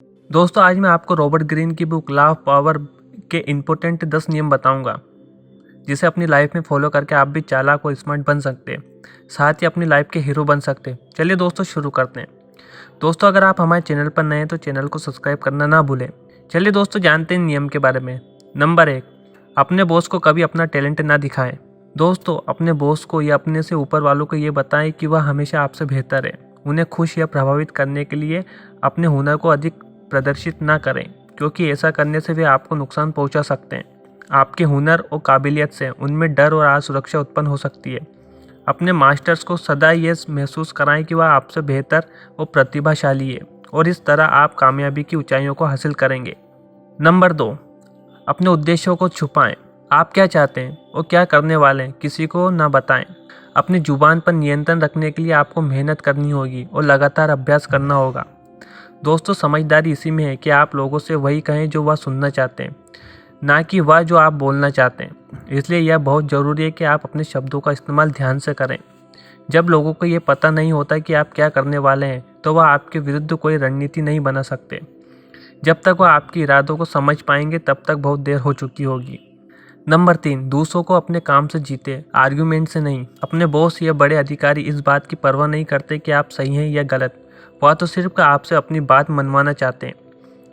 दोस्तों आज मैं आपको रॉबर्ट ग्रीन की बुक लॉ ऑफ पावर के इम्पोर्टेंट 10 नियम बताऊंगा जिसे अपनी लाइफ में फॉलो करके आप भी चालाक और स्मार्ट बन सकते हैं, साथ ही अपनी लाइफ के हीरो बन सकते हैं। चलिए दोस्तों शुरू करते हैं। दोस्तों अगर आप हमारे चैनल पर नए हैं तो चैनल को सब्सक्राइब करना ना भूलें। चलिए दोस्तों जानते हैं नियम के बारे में। नंबर 1, अपने बॉस को कभी अपना टैलेंट ना दिखाएं। दोस्तों अपने बॉस को या अपने से ऊपर वालों को ये बताएं कि वह हमेशा आपसे बेहतर है। उन्हें खुश या प्रभावित करने के लिए अपने हुनर को अधिक प्रदर्शित ना करें, क्योंकि ऐसा करने से वे आपको नुकसान पहुंचा सकते हैं। आपके हुनर और काबिलियत से उनमें डर और असुरक्षा उत्पन्न हो सकती है। अपने मास्टर्स को सदा ये महसूस कराएं कि वह आपसे बेहतर और प्रतिभाशाली है, और इस तरह आप कामयाबी की ऊंचाइयों को हासिल करेंगे। नंबर 2, अपने उद्देश्यों को छुपाएं। आप क्या चाहते हैं और क्या करने वाले हैं किसी को ना बताएं। अपनी जुबान पर नियंत्रण रखने के लिए आपको मेहनत करनी होगी और लगातार अभ्यास करना होगा। दोस्तों समझदारी इसी में है कि आप लोगों से वही कहें जो वह सुनना चाहते हैं, ना कि वह जो आप बोलना चाहते हैं। इसलिए यह बहुत ज़रूरी है कि आप अपने शब्दों का इस्तेमाल ध्यान से करें। जब लोगों को ये पता नहीं होता कि आप क्या करने वाले हैं तो वह आपके विरुद्ध कोई रणनीति नहीं बना सकते। जब तक वह आपके इरादों को समझ पाएंगे तब तक बहुत देर हो चुकी होगी। नंबर 3, दूसरों को अपने काम से जीते, आर्ग्यूमेंट से नहीं। अपने बॉस या बड़े अधिकारी इस बात की परवाह नहीं करते कि आप सही हैं या गलत। वह तो सिर्फ आपसे अपनी बात मनवाना चाहते हैं।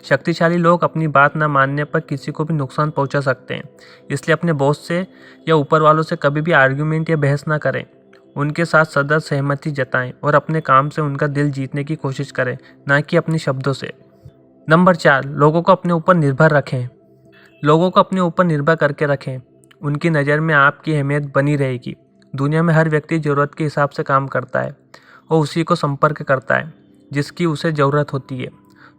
शक्तिशाली लोग अपनी बात न मानने पर किसी को भी नुकसान पहुंचा सकते हैं। इसलिए अपने बॉस से या ऊपर वालों से कभी भी आर्ग्यूमेंट या बहस ना करें। उनके साथ सदा सहमति जताएं और अपने काम से उनका दिल जीतने की कोशिश करें, ना कि अपने शब्दों से। नंबर 4, लोगों को अपने ऊपर निर्भर रखें। लोगों को अपने ऊपर निर्भर करके रखें। उनकी नज़र में आपकी अहमियत बनी रहेगी। दुनिया में हर व्यक्ति ज़रूरत के हिसाब से काम करता है और उसी को संपर्क करता है जिसकी उसे ज़रूरत होती है।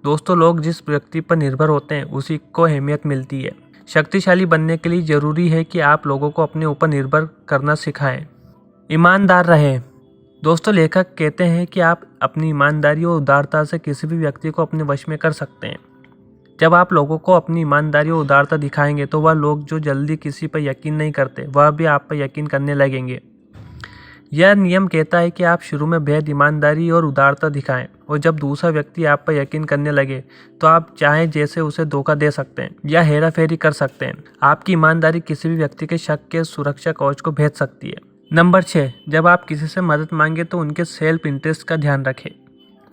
दोस्तों लोग जिस व्यक्ति पर निर्भर होते हैं उसी को अहमियत मिलती है। शक्तिशाली बनने के लिए ज़रूरी है कि आप लोगों को अपने ऊपर निर्भर करना सिखाएं। ईमानदार रहें। दोस्तों लेखक कहते हैं कि आप अपनी ईमानदारी और उदारता से किसी भी व्यक्ति को अपने वश में कर सकते हैं। जब आप लोगों को अपनी ईमानदारी और उदारता दिखाएंगे तो वह लोग जो जल्दी किसी पर यकीन नहीं करते वह भी आप पर यकीन करने लगेंगे। यह नियम कहता है कि आप शुरू में बेहद ईमानदारी और उदारता दिखाएं, और जब दूसरा व्यक्ति आप पर यकीन करने लगे तो आप चाहें जैसे उसे धोखा दे सकते हैं या हेरा फेरी कर सकते हैं। आपकी ईमानदारी किसी भी व्यक्ति के शक के सुरक्षा कवच को भेद सकती है। नंबर 6, जब आप किसी से मदद मांगे तो उनके सेल्फ इंटरेस्ट का ध्यान रखें।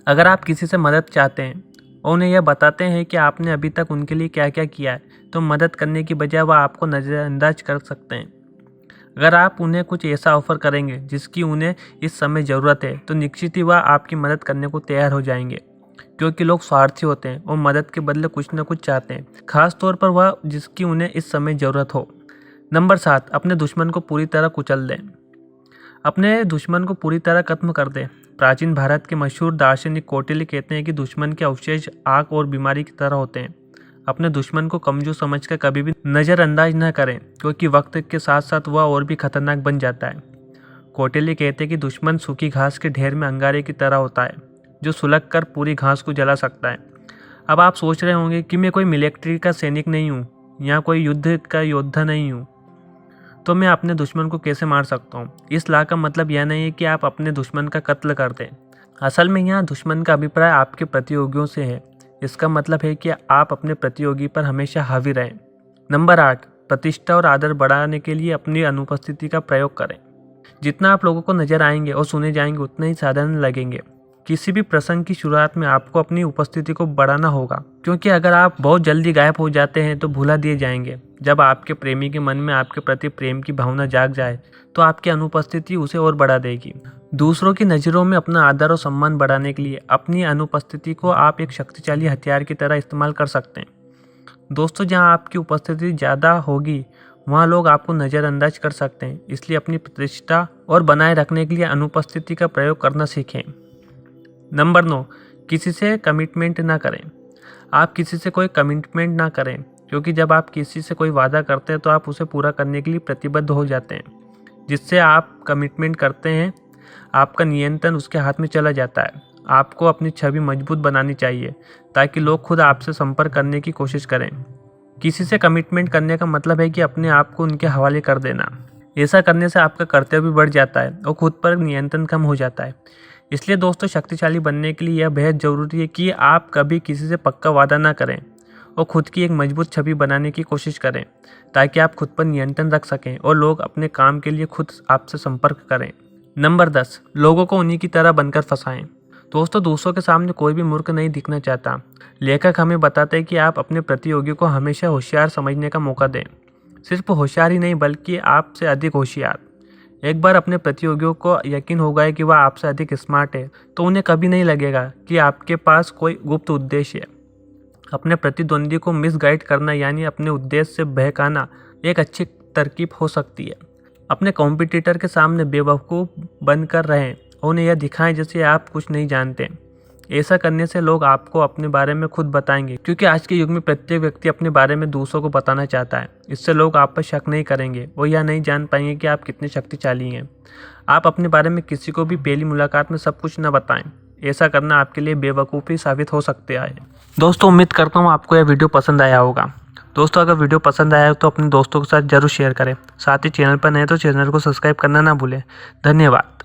अगर आप किसी से मदद चाहते हैं और उन्हें यह बताते हैं कि आपने अभी तक उनके लिए क्या क्या किया है, तो मदद करने की बजाय वह आपको नज़रअंदाज कर सकते हैं। अगर आप उन्हें कुछ ऐसा ऑफर करेंगे जिसकी उन्हें इस समय ज़रूरत है तो निश्चित ही वह आपकी मदद करने को तैयार हो जाएंगे, क्योंकि लोग स्वार्थी होते हैं और मदद के बदले कुछ न कुछ चाहते हैं, खास तौर पर वह जिसकी उन्हें इस समय ज़रूरत हो। नंबर 7, अपने दुश्मन को पूरी तरह कुचल दें। अपने दुश्मन को पूरी तरह खत्म कर दें। प्राचीन भारत के मशहूर दार्शनिक कौटिल्य कहते हैं कि दुश्मन के अवशेष आग और बीमारी की तरह होते हैं। अपने दुश्मन को कमजोर समझकर कभी भी नज़रअंदाज न करें, क्योंकि वक्त के साथ साथ वह और भी खतरनाक बन जाता है। कौटिल्य कहते हैं कि दुश्मन सूखी घास के ढेर में अंगारे की तरह होता है, जो सुलग कर पूरी घास को जला सकता है। अब आप सोच रहे होंगे कि मैं कोई मिलिट्री का सैनिक नहीं हूँ या कोई युद्ध का योद्धा नहीं हूँ, तो मैं अपने दुश्मन को कैसे मार सकता हूँ। इस ला का मतलब यह नहीं है कि आप अपने दुश्मन का कत्ल कर दें। असल में यहाँ दुश्मन का अभिप्राय आपके प्रतियोगियों से है। इसका मतलब है कि आप अपने प्रतियोगी पर हमेशा हावी रहें। नंबर 8, प्रतिष्ठा और आदर बढ़ाने के लिए अपनी अनुपस्थिति का प्रयोग करें। जितना आप लोगों को नजर आएंगे और सुने जाएंगे उतना ही साधारण लगेंगे। किसी भी प्रसंग की शुरुआत में आपको अपनी उपस्थिति को बढ़ाना होगा, क्योंकि अगर आप बहुत जल्दी गायब हो जाते हैं तो भुला दिए जाएंगे। जब आपके प्रेमी के मन में आपके प्रति प्रेम की भावना जाग जाए तो आपकी अनुपस्थिति उसे और बढ़ा देगी। दूसरों की नज़रों में अपना आदर और सम्मान बढ़ाने के लिए अपनी अनुपस्थिति को आप एक शक्तिशाली हथियार की तरह इस्तेमाल कर सकते हैं। दोस्तों जहां आपकी उपस्थिति ज़्यादा होगी वहां लोग आपको नज़रअंदाज कर सकते हैं, इसलिए अपनी प्रतिष्ठा और बनाए रखने के लिए अनुपस्थिति का प्रयोग करना सीखें। नंबर 9, किसी से कमिटमेंट ना करें। आप किसी से कोई कमिटमेंट ना करें, क्योंकि जब आप किसी से कोई वादा करते हैं तो आप उसे पूरा करने के लिए प्रतिबद्ध हो जाते हैं। जिससे आप कमिटमेंट करते हैं आपका नियंत्रण उसके हाथ में चला जाता है। आपको अपनी छवि मजबूत बनानी चाहिए ताकि लोग खुद आपसे संपर्क करने की कोशिश करें। किसी से कमिटमेंट करने का मतलब है कि अपने आप को उनके हवाले कर देना। ऐसा करने से आपका कर्तव्य भी बढ़ जाता है और खुद पर नियंत्रण कम हो जाता है। इसलिए दोस्तों शक्तिशाली बनने के लिए यह बेहद ज़रूरी है कि आप कभी किसी से पक्का वादा ना करें और खुद की एक मजबूत छवि बनाने की कोशिश करें, ताकि आप खुद पर नियंत्रण रख सकें और लोग अपने काम के लिए खुद आपसे संपर्क करें। नंबर 10, लोगों को उन्हीं की तरह बनकर फंसाएं। दोस्तों दूसरों के सामने कोई भी मूर्ख नहीं दिखना चाहता। लेखक हमें बताते हैं कि आप अपने प्रतियोगी को हमेशा होशियार समझने का मौका दें। सिर्फ होशियार ही नहीं बल्कि आपसे अधिक होशियार। एक बार अपने प्रतियोगियों को यकीन हो गया कि वह आपसे अधिक स्मार्ट है, तो उन्हें कभी नहीं लगेगा कि आपके पास कोई गुप्त उद्देश्य है। अपने प्रतिद्वंदी को मिसगाइड करना यानी अपने उद्देश्य से बहकाना एक अच्छी तरकीब हो सकती है। अपने कॉम्पिटिटर के सामने बेवकूफ़ बनकर रहें और उन्हें यह दिखाएं जैसे आप कुछ नहीं जानते। ऐसा करने से लोग आपको अपने बारे में खुद बताएंगे, क्योंकि आज के युग में प्रत्येक व्यक्ति अपने बारे में दूसरों को बताना चाहता है। इससे लोग आप पर शक नहीं करेंगे और यह नहीं जान पाएंगे कि आप कितने शक्तिशाली हैं। आप अपने बारे में किसी को भी पहली मुलाकात में सब कुछ न बताएं। ऐसा करना आपके लिए बेवकूफ़ी साबित हो सकता है। दोस्तों उम्मीद करता हूँ आपको यह वीडियो पसंद आया होगा। दोस्तों अगर वीडियो पसंद आया हो तो अपने दोस्तों के साथ जरूर शेयर करें। साथ ही चैनल पर नए तो चैनल को सब्सक्राइब करना ना भूलें। धन्यवाद।